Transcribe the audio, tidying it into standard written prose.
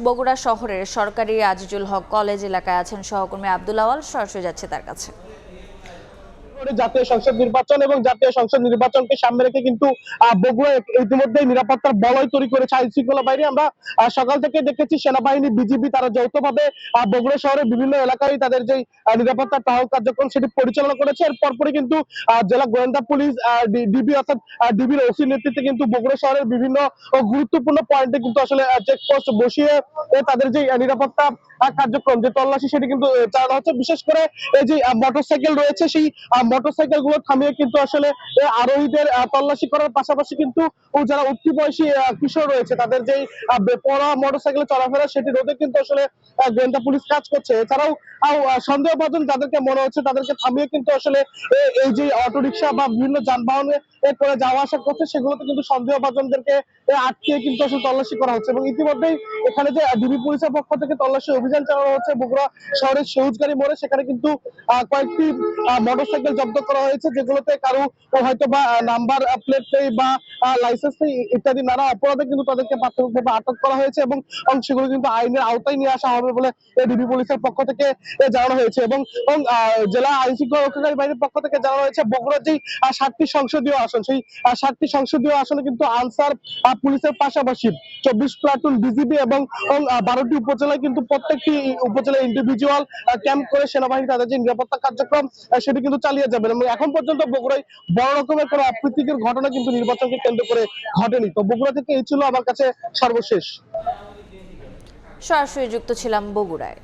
বগুড়া শহরের সরকারি আজিজুল হক কলেজ এলাকায় আছেন সহকর্মী আব্দুল আওয়াল। সরাসরি যাচ্ছে তার কাছে। জাতীয় সংসদ নির্বাচন এবং জাতীয় সংসদ নির্বাচনকে সামনে রেখে কিন্তু বগুড়া ইতিমধ্যে নিরাপত্তার বলয় তৈরি করেছে আইন শৃঙ্খলা বাহিনী। আমরা সকাল থেকে দেখেছি সেনাবাহিনী, বিজিবি তারা যৌথভাবে বগুড়া শহরের বিভিন্ন এলাকায় তাদের যে নিরাপত্তা টহল কার্যক্রম সেটি পরিচালনা করেছে। এর পরপরই কিন্তু জেলা গোয়েন্দা পুলিশ, ডিবি অর্থাৎ ডিবির ওসি নেতৃত্বে কিন্তু বগুড়া শহরের বিভিন্ন গুরুত্বপূর্ণ পয়েন্টে কিন্তু আসলে চেকপোস্ট বসিয়ে তাদের যে নিরাপত্তা কার্যক্রম যে তল্লাশি সেটি কিন্তু চালানো হচ্ছে। বিশেষ করে এই যে মোটরসাইকেল রয়েছে সেই মোটরসাইকেল গুলো থামিয়ে কিন্তু আসলে আরোহীদের তল্লাশি করার পাশাপাশি কিন্তু যারা উঠতি বয়সী কিশোর রয়েছে তাদের যেই বেপরোয়া মোটরসাইকেলে চলাফেরা সেটি রোধে কিন্তু আসলে গোয়েন্দা পুলিশ কাজ করছে। এছাড়াও সন্দেহভাজন যাদেরকে মনে হচ্ছে তাদেরকে থামিয়ে কিন্তু আসলে এই যে অটোরিকশা বা বিভিন্ন যানবাহনে করে যাওয়া আসা করছে সেগুলোতে কিন্তু সন্দেহভাজনদেরকে আটকিয়ে কিন্তু আসলে তল্লাশি করা হচ্ছে। এবং ইতিমধ্যেই এখানে যে ডিবি পুলিশের পক্ষ থেকে তল্লাশি অভিযান চালানো হচ্ছে বগুড়া শহরের সবুজগাড়ি মোড়ে, সেখানে কিন্তু কয়েকটি মোটরসাইকেল জব্দ করা হয়েছে যেগুলোতে কারো হয়তো বা নাম্বার প্লেট নেই বা লাইসেন্স নেই ইত্যাদি নানা অপরাধে কিন্তু তাদেরকে প্রাথমিকভাবে আটক করা হয়েছে এবং সেগুলো কিন্তু আইনের আওতায় নিয়ে আসা হবে বলে ডিবি পুলিশের পক্ষ থেকে জানানো হয়েছে। এবং জেলা আইন শৃঙ্খলা রক্ষাকারী বাহিনীর পক্ষ থেকে জানানো হয়েছে বগুড়ার যেই 7টি সংসদীয় আসন সেই 7টি সংসদীয় আসনে কিন্তু আনসার পুলিশের পাশাপাশি 24 প্লাটুন বিজিবি এবং 12টি উপজেলায় কিন্তু প্রত্যেকটি উপজেলায় ইন্ডিভিজুয়াল ক্যাম্প করে সেনাবাহিনী তাদের যে নিরাপত্তা কার্যক্রম সেটি কিন্তু চালিয়ে যাবেন। এবং এখন পর্যন্ত বগুড়ায় বড় রকমের কোনো অপ্রীতিকর ঘটনা কিন্তু নির্বাচনকে কেন্দ্র করে ঘটেনি। তো বগুড়া থেকে এই ছিল আমার কাছে সর্বশেষ। সরাসরি যুক্ত ছিলাম বগুড়ায়।